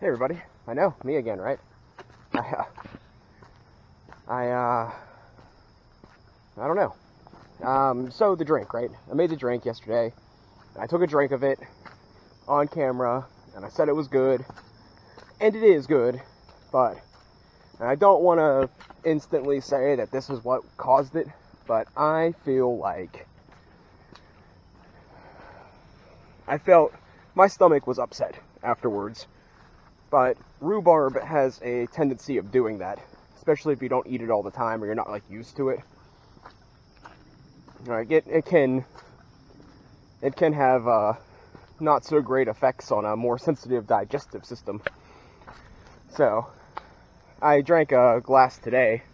Hey everybody, I know, me again, right? I don't know. So the drink, right? I made the drink yesterday. I took a drink of it on camera, and I said it was good, and it is good, but I don't want to instantly say that this is what caused it, but I feel like I felt my stomach was upset afterwards. But rhubarb has a tendency of doing that, especially if you don't eat it all the time or you're not like used to it. It can have not so great effects on a more sensitive digestive system. So I drank a glass today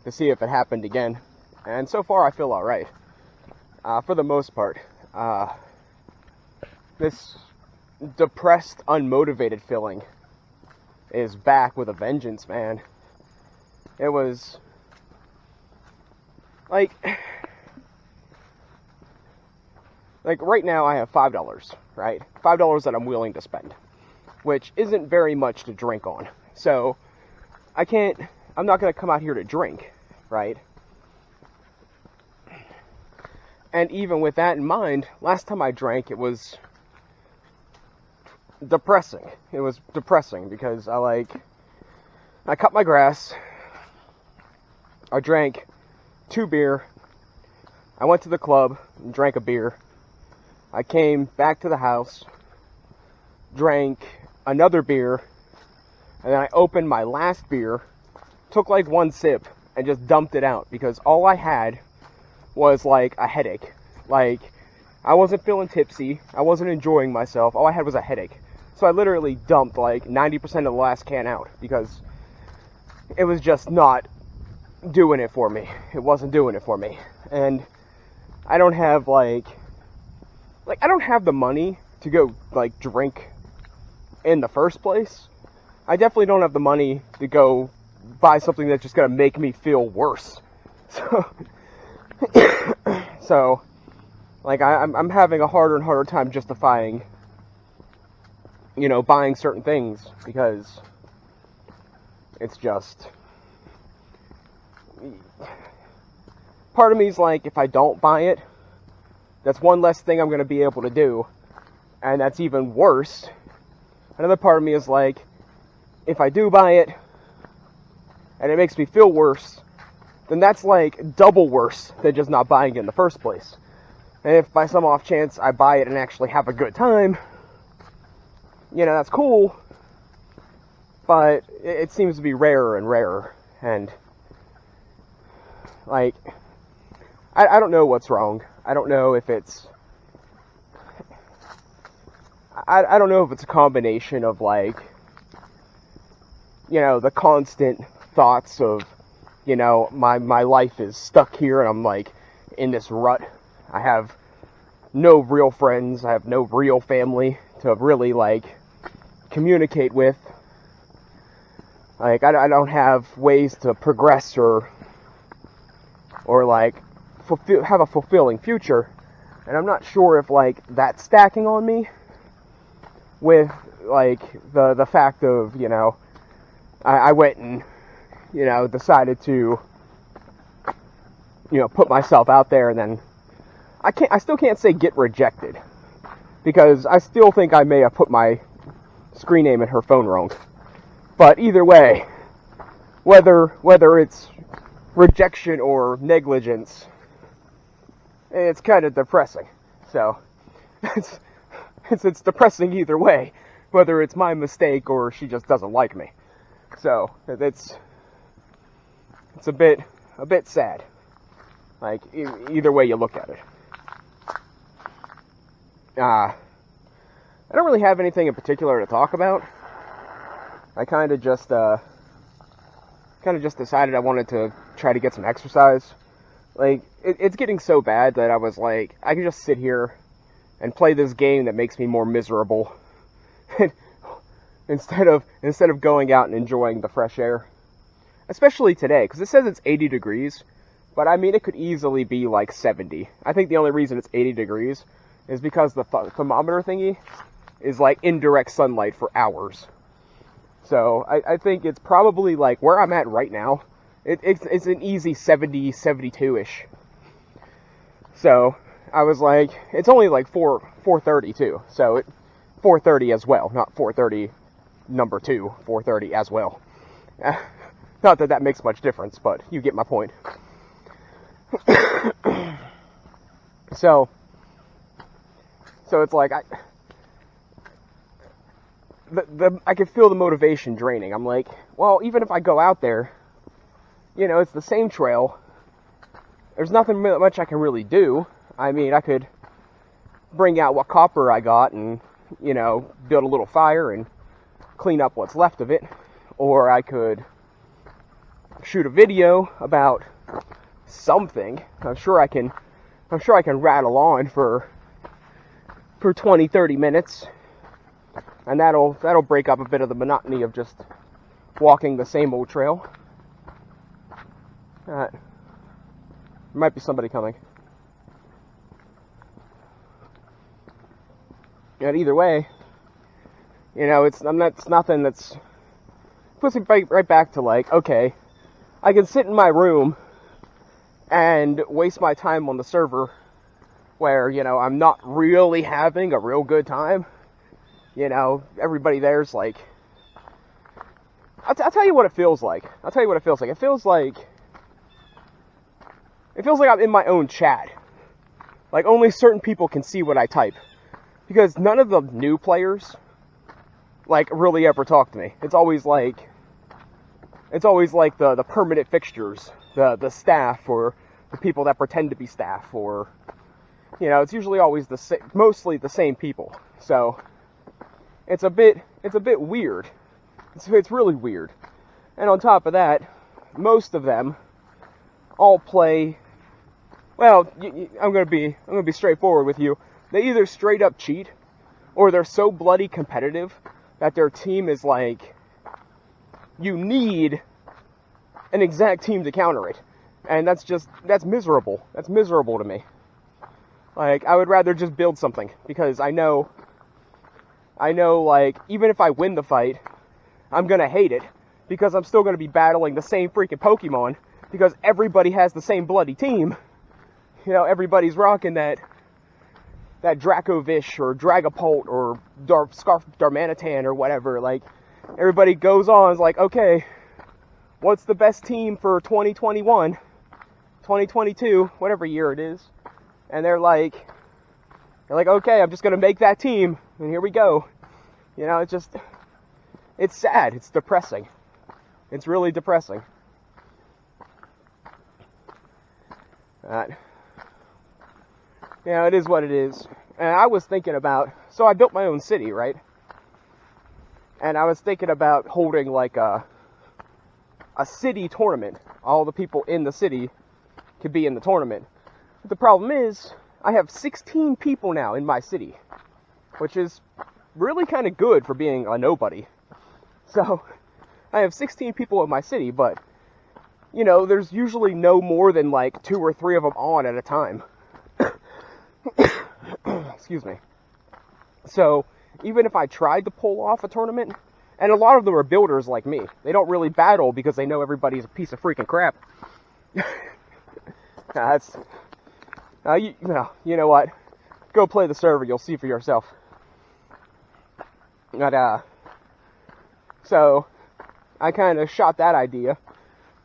to see if it happened again, and so far I feel all right. For the most part, this depressed, unmotivated feeling is back with a vengeance, man. It was like right now I have $5, right? $5 that I'm willing to spend, which isn't very much to drink on. So I'm not going to come out here to drink, right? And even with that in mind, last time I drank, it was depressing. It was depressing because I cut my grass, I drank 2 beer, I went to the club and drank a beer, I came back to the house, drank another beer, and then I opened my last beer, took like 1 sip, and just dumped it out because all I had was like a headache. Like, I wasn't feeling tipsy, I wasn't enjoying myself, all I had was a headache. So I literally dumped like 90% of the last can out because it was just not doing it for me. It wasn't doing it for me. And I don't have I don't have the money to go drink in the first place. I definitely don't have the money to go buy something that's just going to make me feel worse. So I'm having a harder and harder time justifying buying certain things because it's just, part of me is like, if I don't buy it, that's one less thing I'm going to be able to do, and that's even worse. Another part of me is like, if I do buy it, and it makes me feel worse, then that's like double worse than just not buying it in the first place. And if by some off chance I buy it and actually have a good time, that's cool, but it seems to be rarer and rarer, and, I don't know what's wrong. I don't know if it's, I don't know if it's a combination of, the constant thoughts of, my life is stuck here, and I'm, in this rut. I have no real friends, I have no real family to really, communicate with. I don't have ways to progress or have a fulfilling future, and I'm not sure if that's stacking on me with the fact of I went and decided to put myself out there, and then I still can't say get rejected, because I still think I may have put my screen name in her phone wrong. But either way, whether it's rejection or negligence, it's kind of depressing. So it's depressing either way, whether it's my mistake or she just doesn't like me. So it's a bit sad. Either way you look at it. I don't really have anything in particular to talk about. I kind of just decided I wanted to try to get some exercise. It's getting so bad that I was like, I can just sit here and play this game that makes me more miserable instead of going out and enjoying the fresh air. Especially today, because it says it's 80 degrees, but I mean, it could easily be 70. I think the only reason it's 80 degrees is because the thermometer thingy is indirect sunlight for hours. So I think it's probably like where I'm at right now. It's an easy 70, 72-ish. So I was like, it's only like 4:30 too. So 4:30 as well, not 4:30 number 2, 4:30 as well. Not that makes much difference, but you get my point. So it's like I can feel the motivation draining. I'm like, well, even if I go out there, you know, it's the same trail. There's nothing much I can really do. I mean, I could bring out what copper I got and, you know, build a little fire and clean up what's left of it. Or I could shoot a video about something. I'm sure I can rattle on for 20, 30 minutes. And that'll break up a bit of the monotony of just walking the same old trail. There might be somebody coming. But either way, you know, it's nothing that's puts me right back to like, okay, I can sit in my room and waste my time on the server where, you know, I'm not really having a real good time. You know, everybody there's like, I'll tell you what it feels like. It feels like I'm in my own chat. Like, only certain people can see what I type. Because none of the new players, like, really ever talk to me. It's always like the permanent fixtures, the staff, or the people that pretend to be staff, or, you know, it's usually always mostly the same people. So it's a bit weird. It's really weird. And on top of that, most of them all play. Well, I'm gonna be straightforward with you. They either straight up cheat, or they're so bloody competitive that their team is like, you need an exact team to counter it. And that's miserable. That's miserable to me. Like, I would rather just build something, because I know, like, even if I win the fight, I'm gonna hate it, because I'm still gonna be battling the same freaking Pokemon, because everybody has the same bloody team. You know, everybody's rocking that Dracovish or Dragapult or Darmanitan or whatever. Like, everybody goes on, is like, okay, what's the best team for 2021, 2022, whatever year it is? And they're like, okay, I'm just gonna make that team, and here we go. You know, it's sad, it's depressing. It's really depressing. You know, it is what it is. And I was thinking about, so I built my own city, right? And I was thinking about holding like a city tournament. All the people in the city could be in the tournament. But the problem is, I have 16 people now in my city, which is really kind of good for being a nobody. So, I have 16 people in my city, but, you know, there's usually no more than like 2 or 3 of them on at a time. Excuse me. So, even if I tried to pull off a tournament, and a lot of them are builders like me, they don't really battle because they know everybody's a piece of freaking crap. You know what? Go play the server, you'll see for yourself. But, so, I kind of shot that idea.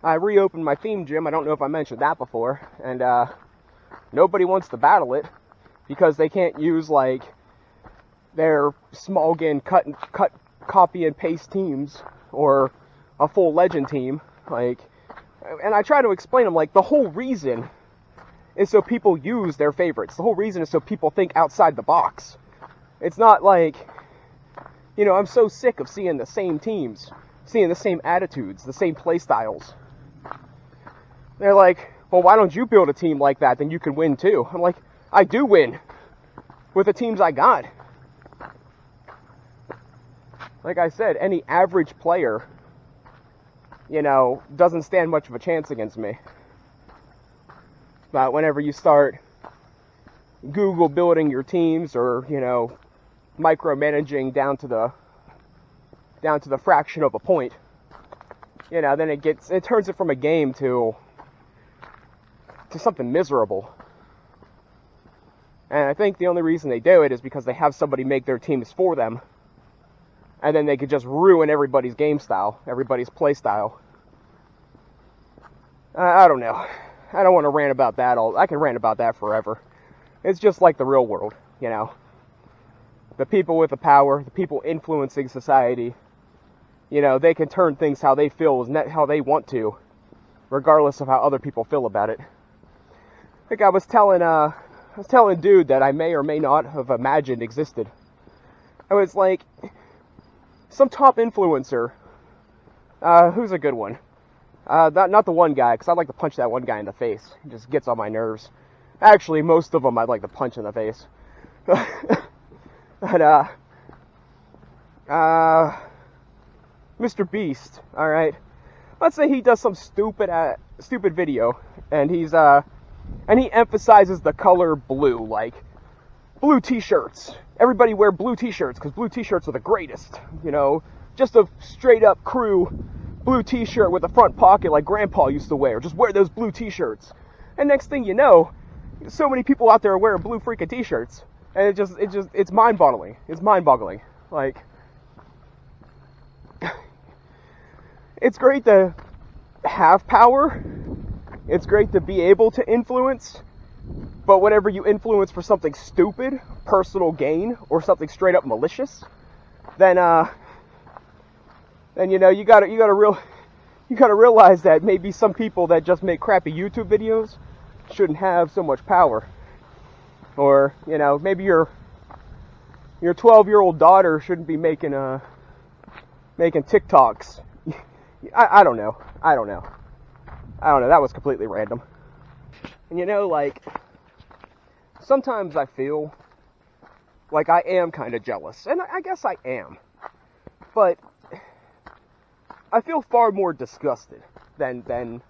I reopened my theme gym, I don't know if I mentioned that before, and, nobody wants to battle it, because they can't use, like, their small-gain cut, copy and paste teams, or a full legend team, like, and I try to explain them, like, the whole reason is so people use their favorites. The whole reason is so people think outside the box. It's not like, you know, I'm so sick of seeing the same teams, seeing the same attitudes, the same play styles. They're like, well, why don't you build a team like that, then you can win too? I'm like, I do win with the teams I got. Like I said, any average player, you know, doesn't stand much of a chance against me. But whenever you start Google building your teams, or, you know, micromanaging down to down to the fraction of a point, then it turns it from a game to something miserable. And I think the only reason they do it is because they have somebody make their teams for them, and then they could just ruin everybody's game style, everybody's play style. I don't know. I don't want to rant about that I can rant about that forever. It's just like the real world, The people with the power, the people influencing society, they can turn things how they feel, how they want to, regardless of how other people feel about it. I think I was telling dude that I may or may not have imagined existed. I was like, some top influencer, who's a good one? Not the one guy, because I'd like to punch that one guy in the face. He just gets on my nerves. Actually, most of them I'd like to punch in the face. But, Mr. Beast, alright? Let's say he does some stupid video, and he emphasizes the color blue, like, blue t-shirts. Everybody wear blue t-shirts, because blue t-shirts are the greatest, Just a straight-up crew blue t-shirt with a front pocket like Grandpa used to wear. Just wear those blue t-shirts. And next thing you know, so many people out there wearing blue freaking t-shirts. And it's mind-boggling. It's mind-boggling. Like, it's great to have power. It's great to be able to influence. But whenever you influence for something stupid, personal gain, or something straight up malicious, then you gotta realize that maybe some people that just make crappy YouTube videos shouldn't have so much power. Or, maybe your 12-year-old daughter shouldn't be making TikToks. I don't know. That was completely random. And sometimes I feel like I am kind of jealous. And I guess I am. But I feel far more disgusted than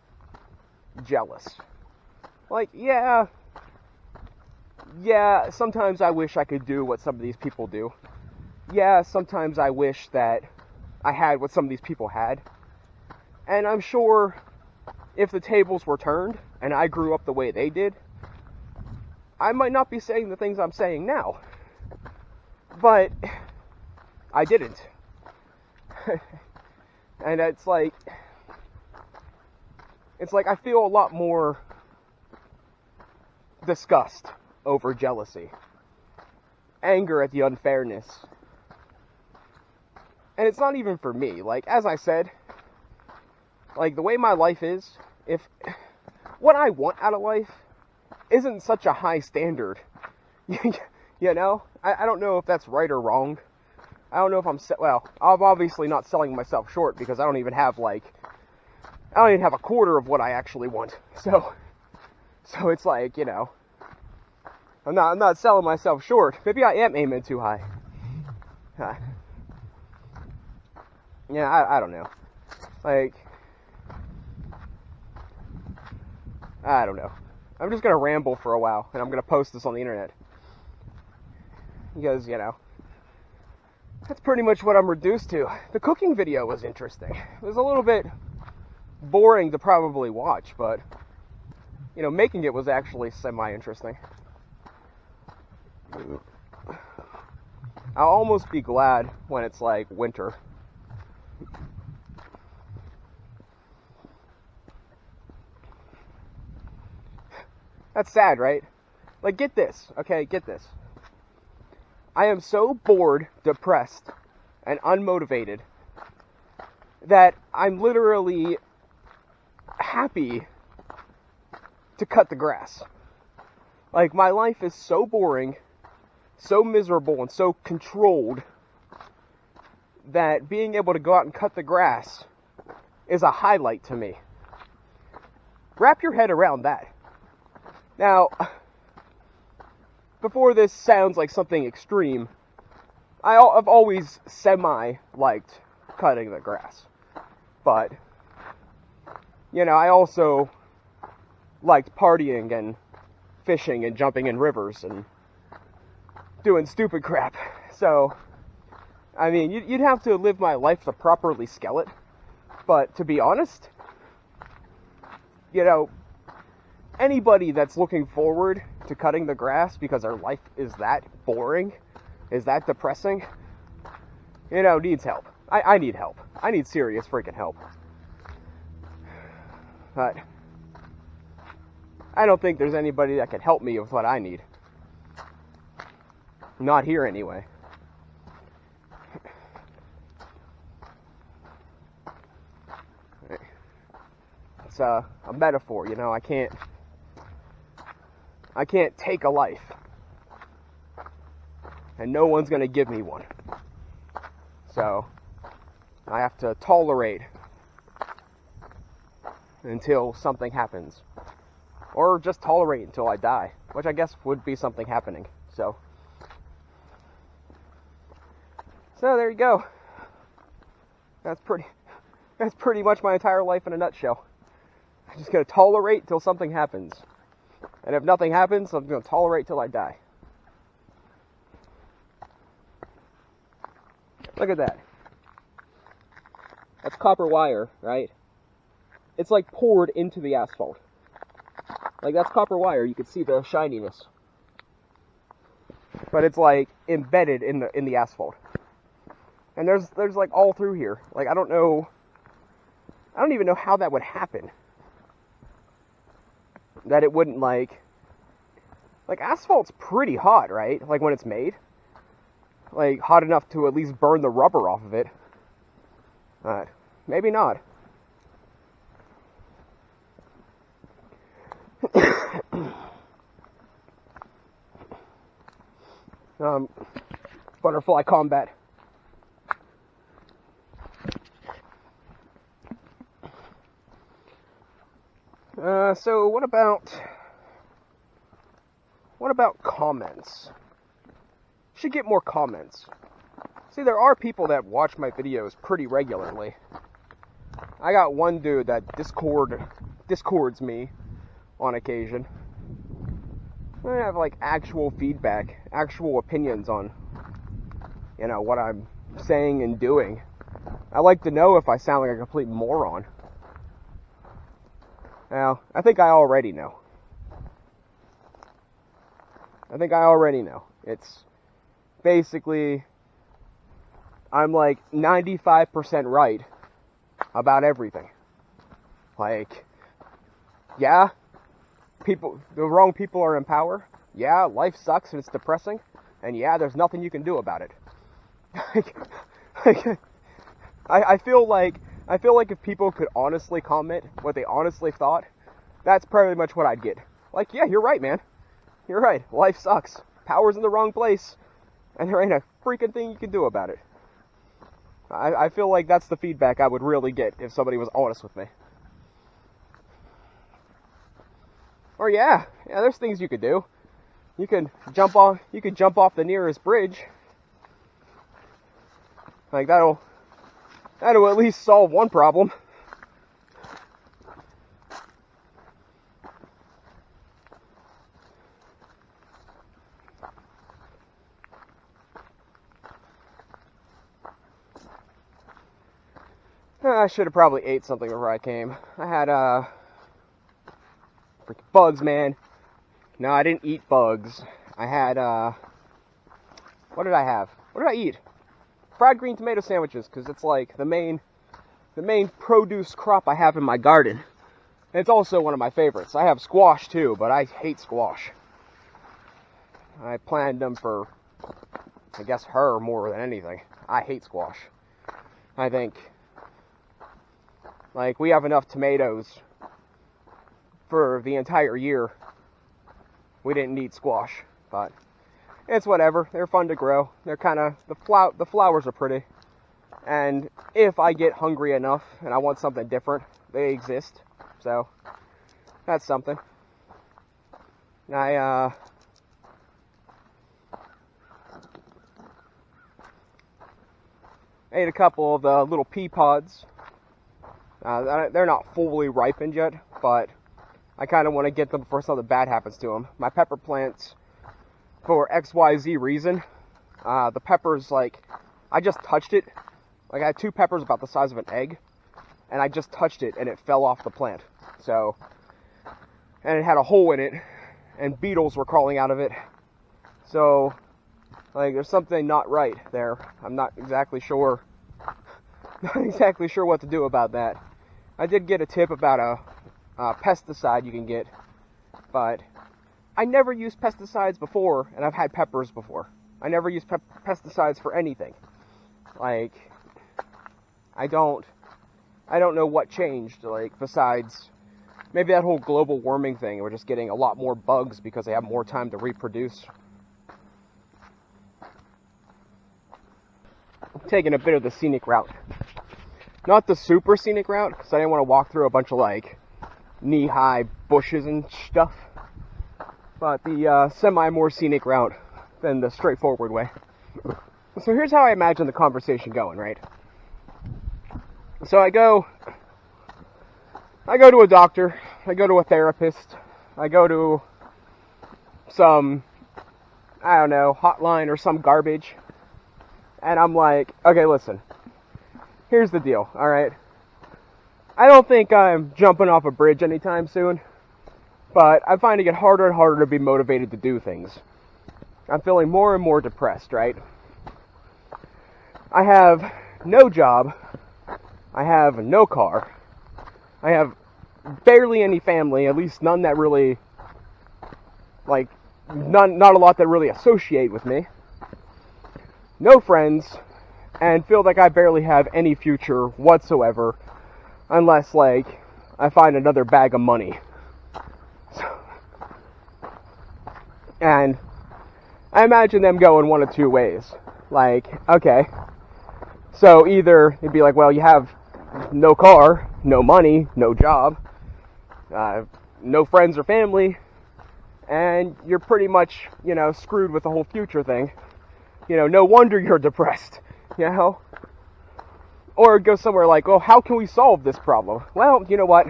jealous. Like, yeah, sometimes I wish I could do what some of these people do. Yeah, sometimes I wish that I had what some of these people had. And I'm sure if the tables were turned and I grew up the way they did, I might not be saying the things I'm saying now. But I didn't. And it's like I feel a lot more disgust over jealousy, anger at the unfairness. And it's not even for me. Like, as I said, like, the way my life is, if what I want out of life isn't such a high standard, I don't know if that's right or wrong. I don't know if I'm obviously not selling myself short, because I don't even have a quarter of what I actually want. So it's like, I'm not selling myself short. Maybe I am aiming too high. I don't know. Like, I don't know. I'm just gonna ramble for a while, and I'm gonna post this on the internet. Because, that's pretty much what I'm reduced to. The cooking video was interesting. It was a little bit boring to probably watch, but, making it was actually semi-interesting. I'll almost be glad when it's, like, winter. That's sad, right? Like, get this, okay? Get this. I am so bored, depressed, and unmotivated that I'm literally happy to cut the grass. Like, my life is so boring, so miserable, and so controlled that being able to go out and cut the grass is a highlight to me. Wrap your head around that. Now, before this sounds like something extreme, I've always semi-liked cutting the grass. But, I also liked partying and fishing and jumping in rivers and doing stupid crap. So, I mean, you'd have to live my life to properly scale it. But to be honest, you know, anybody that's looking forward to cutting the grass because their life is that boring, is that depressing, you know, needs help. I need help. I need serious freaking help. But I don't think there's anybody that can help me with what I need. Not here anyway. It's a metaphor, you know. I can't take a life, and no one's gonna give me one. So I have to tolerate until something happens, or just tolerate until I die, which I guess would be something happening. So there you go. That's pretty much my entire life in a nutshell. I'm just gonna tolerate till something happens. And if nothing happens, I'm gonna tolerate till I die. Look at that. That's copper wire, right? It's like poured into the asphalt. Like, that's copper wire, you can see the shininess. But it's like embedded in the asphalt. And there's like all through here. Like, I don't even know how that would happen. That it wouldn't like asphalt's pretty hot, right? Like when it's made. Like hot enough to at least burn the rubber off of it. Maybe not. Butterfly combat. So what about comments? Should get more comments. See, there are people that watch my videos pretty regularly. I got one dude that discords me on occasion. I have like actual feedback, actual opinions on, you know, what I'm saying and doing. I like to know if I sound like a complete moron. Now, I think I already know. It's basically, I'm like 95% right about everything. Like, yeah, the wrong people are in power. Yeah, life sucks and it's depressing. And yeah, there's nothing you can do about it. I feel like if people could honestly comment what they honestly thought, that's pretty much what I'd get. Like, yeah, you're right, man. You're right. Life sucks. Power's in the wrong place. And there ain't a freaking thing you can do about it. I feel like that's the feedback I would really get if somebody was honest with me. Or yeah, there's things you could do. You can jump off the nearest bridge. Like that'll at least solve one problem. I should have probably ate something before I came. I had freaking bugs, man. No, I didn't eat bugs. I had what did I have? What did I eat? Fried green tomato sandwiches, because it's like the main produce crop I have in my garden. And it's also one of my favorites. I have squash too, but I hate squash. I planted them for, I guess, her more than anything. I hate squash. I think, like, we have enough tomatoes for the entire year. We didn't need squash, but it's whatever. They're fun to grow. They're kind of, the flowers are pretty. And if I get hungry enough and I want something different, they exist. So that's something. I ate a couple of the little pea pods. They're not fully ripened yet, but I kind of want to get them before something bad happens to them. My pepper plants, for XYZ reason, the peppers like I just touched it. Like, I had 2 peppers about the size of an egg, and I just touched it, and it fell off the plant. So, and it had a hole in it, and beetles were crawling out of it. So, like, there's something not right there. I'm not exactly sure. Not exactly sure what to do about that. I did get a tip about a pesticide you can get, but I never used pesticides before, and I've had peppers before. I never used pesticides for anything. Like, I don't know what changed, like, besides maybe that whole global warming thing. We're just getting a lot more bugs because they have more time to reproduce. I'm taking a bit of the scenic route. Not the super scenic route, because I didn't want to walk through a bunch of, like, knee-high bushes and stuff. But the semi-more scenic route than the straightforward way. So here's how I imagine the conversation going, right? So I go to a doctor, I go to a therapist, I go to some, I don't know, hotline or some garbage, and I'm like, okay, listen, here's the deal, alright? I don't think I'm jumping off a bridge anytime soon, but I'm finding it harder and harder to be motivated to do things. I'm feeling more and more depressed, right? I have no job, I have no car, I have barely any family, at least none that really, like, not a lot that really associate with me, no friends, and feel like I barely have any future whatsoever, unless, like, I find another bag of money. And I imagine them going one of 2 ways. Like, okay, so either it'd be like, well, you have no car, no money, no job, no friends or family, and you're pretty much, you know, screwed with the whole future thing. You know, no wonder you're depressed, you know? Or go somewhere like, well, how can we solve this problem? Well, you know what?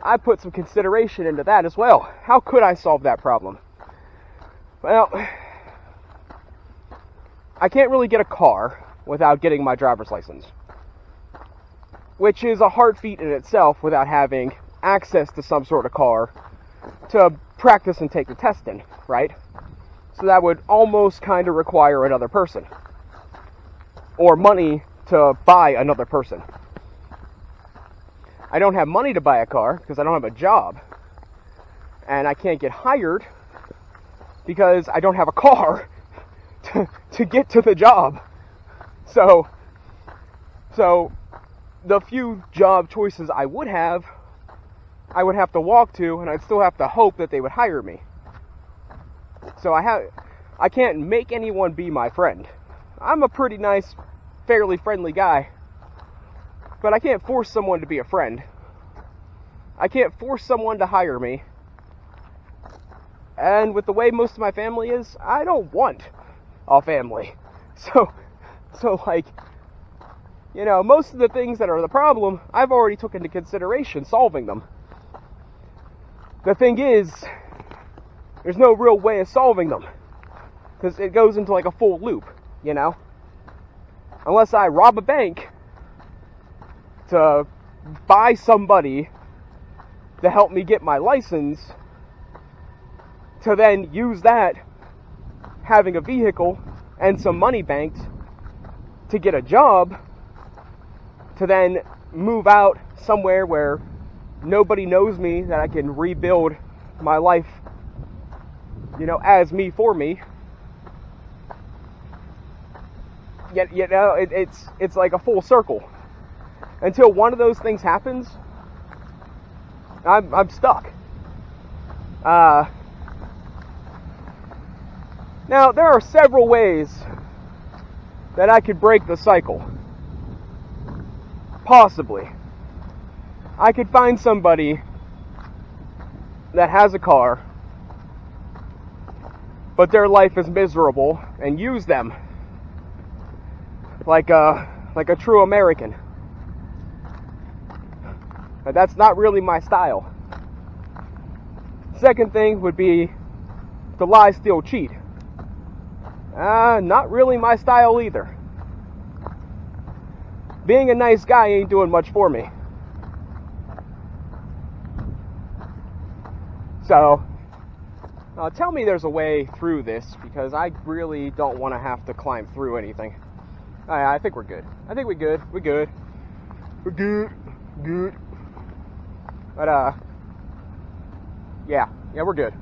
I put some consideration into that as well. How could I solve that problem? Well, I can't really get a car without getting my driver's license, which is a hard feat in itself without having access to some sort of car to practice and take the test in, right? So that would almost kind of require another person, or money to buy another person. I don't have money to buy a car because I don't have a job, and I can't get hired because I don't have a car to get to the job. So the few job choices I would have to walk to, and I'd still have to hope that they would hire me. So I can't make anyone be my friend. I'm a pretty nice, fairly friendly guy, but I can't force someone to be a friend. I can't force someone to hire me. And with the way most of my family is, I don't want a family. So like, you know, most of the things that are the problem, I've already took into consideration solving them. The thing is, there's no real way of solving them, because it goes into like a full loop, you know? Unless I rob a bank to buy somebody to help me get my license, to then use that, having a vehicle and some money banked, to get a job, to then move out somewhere where nobody knows me, that I can rebuild my life, you know, as me for me. Yet, you know, it's like a full circle. Until one of those things happens, I'm stuck. Now, there are several ways that I could break the cycle. Possibly. I could find somebody that has a car, but their life is miserable, and use them like a true American. But that's not really my style. Second thing would be to lie, steal, cheat. Not really my style either. being a nice guy ain't doing much for me. So, tell me there's a way through this, because I really don't want to have to climb through anything. I think we're good. I think we're good. We're good. We're good. Good. But, yeah, we're good.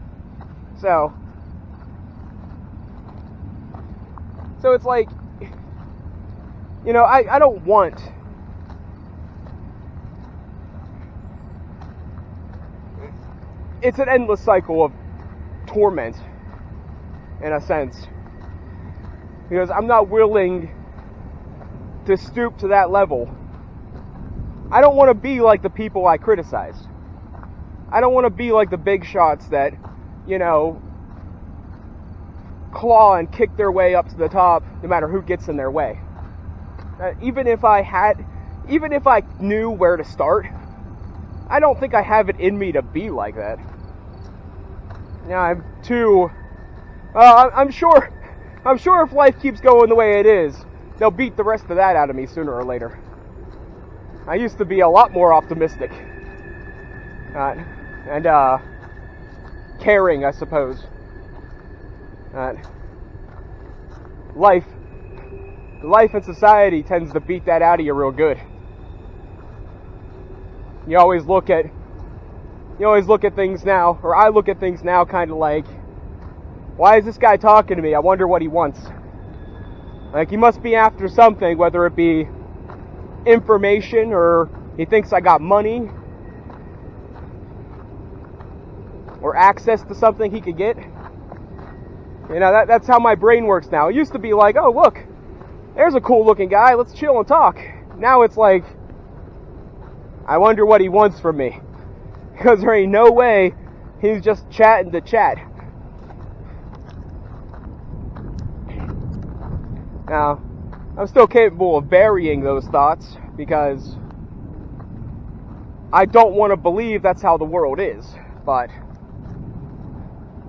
So it's like, you know, I don't want it's an endless cycle of torment, in a sense, because I'm not willing to stoop to that level. I don't want to be like the people I criticized. I don't want to be like the big shots that, you know, claw and kick their way up to the top no matter who gets in their way. Even if I knew where to start, I don't think I have it in me to be like that. Yeah, I'm too. I'm sure if life keeps going the way it is, they'll beat the rest of that out of me sooner or later. I used to be a lot more optimistic and caring, I suppose. Life and society tends to beat that out of you real good. You always look at things now, or I look at things now kind of like, why is this guy talking to me? I wonder what he wants. Like, he must be after something, whether it be information or he thinks I got money or access to something he could get. You know, that's how my brain works now. It used to be like, oh, look, there's a cool looking guy, let's chill and talk. Now it's like, I wonder what he wants from me. Because there ain't no way he's just chatting to chat. Now, I'm still capable of burying those thoughts because I don't want to believe that's how the world is. But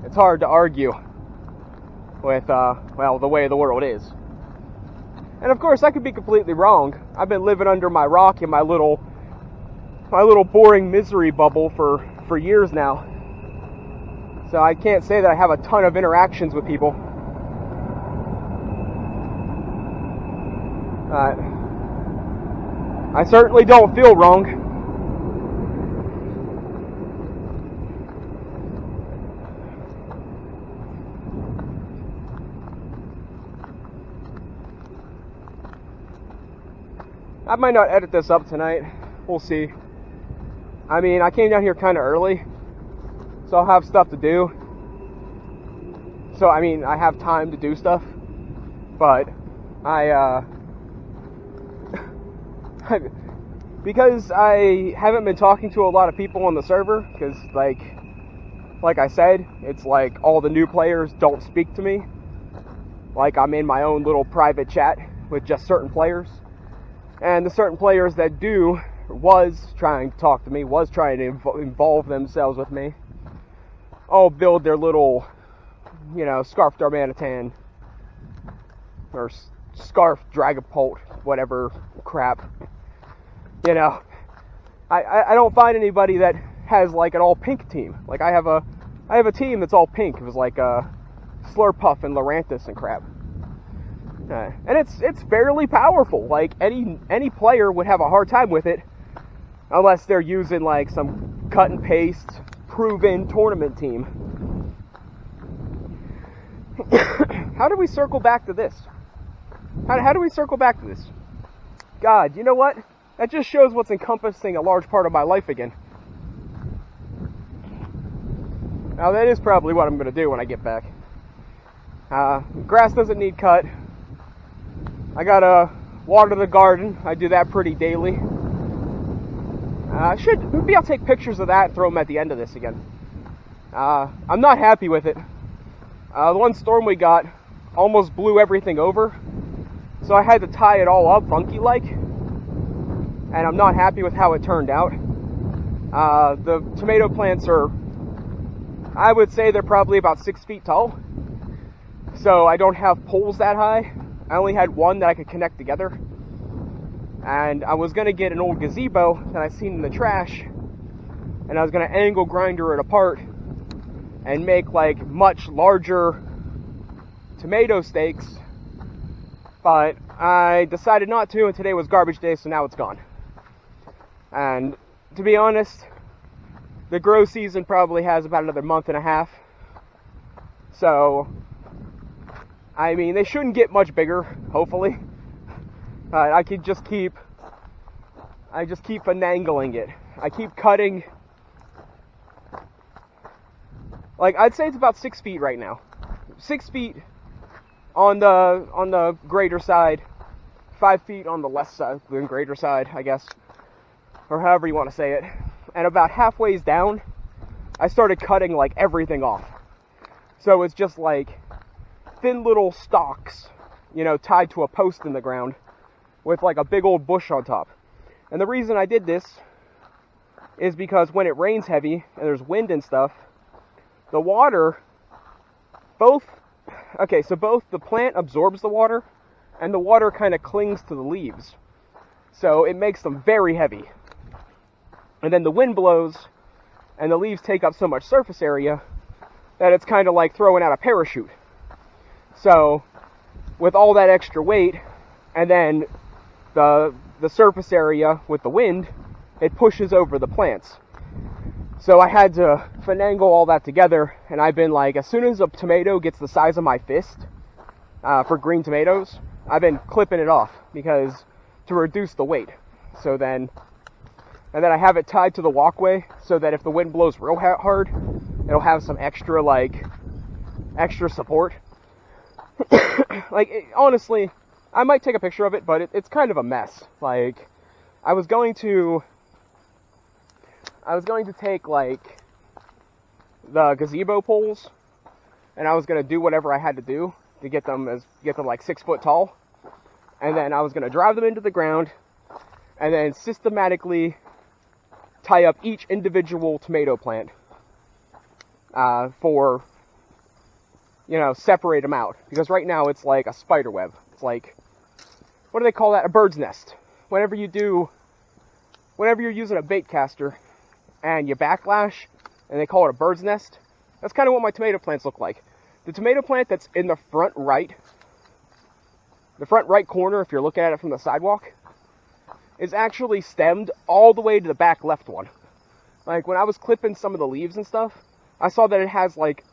it's hard to argue with, the way the world is. And of course, I could be completely wrong. I've been living under my rock in my little boring misery bubble for years now. So I can't say that I have a ton of interactions with people. I certainly don't feel wrong. I might not edit this up tonight. We'll see. I mean, I came down here kind of early, so I'll have stuff to do. So, I mean, I have time to do stuff, but because I haven't been talking to a lot of people on the server, because, like I said, it's like all the new players don't speak to me. Like, I'm in my own little private chat with just certain players. And the certain players that was trying to talk to me, was trying to involve themselves with me, all build their little, you know, Scarf Darmanitan, or Scarf Dragapult, whatever crap. You know, I don't find anybody that has, like, an all-pink team. Like, I have a team that's all pink. It was like, Slurpuff and Lurantis and crap. And it's fairly powerful. Like, any player would have a hard time with it unless they're using like some cut and paste proven tournament team. How do we circle back to this? How do we circle back to this? God, you know what? That just shows what's encompassing a large part of my life again. Now that is probably what I'm going to do when I get back. Grass doesn't need cut. I gotta water the garden. I do that pretty daily. Maybe I'll take pictures of that and throw them at the end of this again. I'm not happy with it. The one storm we got almost blew everything over, so I had to tie it all up funky-like, and I'm not happy with how it turned out. The tomato plants are, I would say they're probably about 6 feet tall, so I don't have poles that high. I only had one that I could connect together. And I was going to get an old gazebo that I seen in the trash, and I was going to angle grinder it apart and make like much larger tomato steaks, but I decided not to, and today was garbage day, so now it's gone. And to be honest, the grow season probably has about another month and a half, so I mean, they shouldn't get much bigger, hopefully. I just keep finagling it. I keep cutting. Like, I'd say it's about 6 feet right now. 6 feet on the greater side, 5 feet on the less side, the greater side, I guess, or however you want to say it. And about halfway down, I started cutting like everything off. So it's just like thin little stalks, you know, tied to a post in the ground with like a big old bush on top. And the reason I did this is because when it rains heavy and there's wind and stuff, the water, both the plant absorbs the water and the water kind of clings to the leaves. So it makes them very heavy. And then the wind blows and the leaves take up so much surface area that it's kind of like throwing out a parachute. So with all that extra weight and then the surface area with the wind, it pushes over the plants. So I had to finagle all that together, and I've been like, as soon as a tomato gets the size of my fist, for green tomatoes, I've been clipping it off because to reduce the weight. And then I have it tied to the walkway so that if the wind blows real hard, it'll have some extra support. Honestly, I might take a picture of it, but it's kind of a mess. Like, I was going to take like the gazebo poles, and I was going to do whatever I had to do to get them like 6 foot tall, and then I was going to drive them into the ground, and then systematically tie up each individual tomato plant for, you know, separate them out, because right now it's like a spider web. It's like, what do they call that? A bird's nest. Whenever you're using a bait caster and you backlash and they call it a bird's nest, that's kind of what my tomato plants look like. The tomato plant that's in the front right corner, if you're looking at it from the sidewalk, is actually stemmed all the way to the back left one. Like, when I was clipping some of the leaves and stuff, I saw that it has like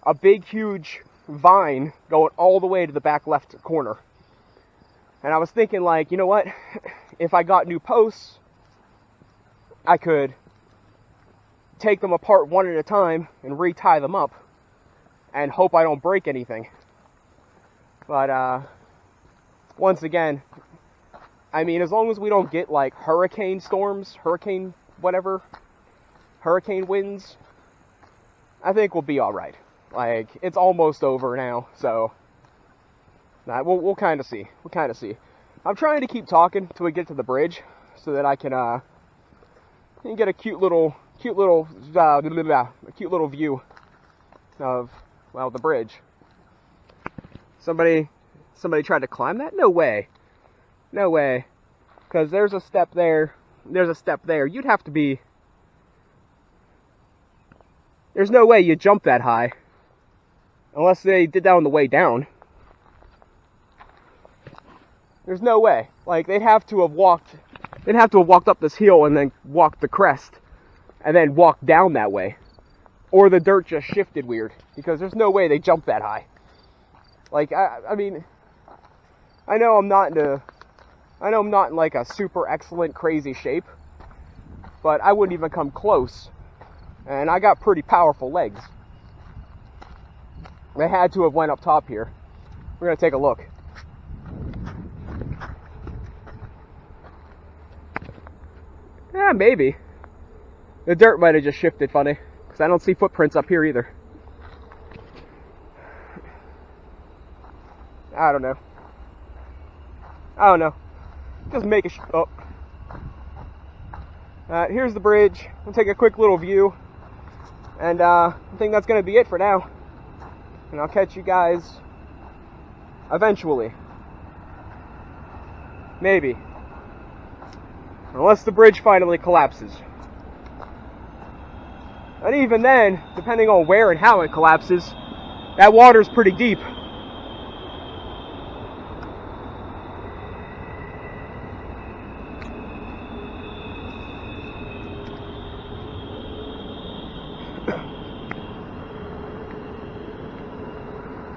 a big huge vine going all the way to the back left corner. And I was thinking, like, you know what, if I got new posts, I could take them apart one at a time and re-tie them up and hope I don't break anything. But once again, I mean, as long as we don't get like hurricane winds, I think we'll be alright. Like, it's almost over now, so we'll kind of see. I'm trying to keep talking till we get to the bridge so that I can get a cute little view of, well, the bridge. Somebody tried to climb that? No way. Because there's a step there. You'd have to be... There's no way you jump that high. Unless they did that on the way down. There's no way. Like, they'd have to have walked up this hill and then walked the crest. And then walked down that way. Or the dirt just shifted weird. Because there's no way they jumped that high. Like, I mean... I know I'm not in like a super excellent crazy shape. But I wouldn't even come close. And I got pretty powerful legs. I had to have went up top here. We're going to take a look. Yeah, maybe. The dirt might have just shifted funny. Because I don't see footprints up here either. I don't know. Just make a here's the bridge. We'll take a quick little view. And I think that's going to be it for now. And I'll catch you guys eventually. Maybe. unless the bridge finally collapses. And even then, depending on where and how it collapses, that water's pretty deep.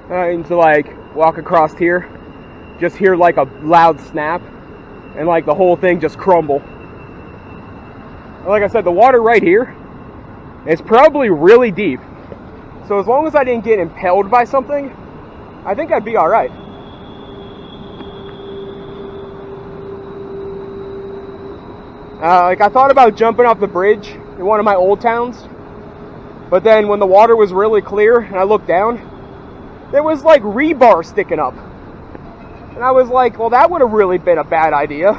And to like walk across here, just hear like a loud snap, and like the whole thing just crumble. And like I said, the water right here is probably really deep. So as long as I didn't get impaled by something, I think I'd be alright. Like I thought about jumping off the bridge in one of my old towns, but then when the water was really clear and I looked down, there was like rebar sticking up. And I was like, well, that would have really been a bad idea.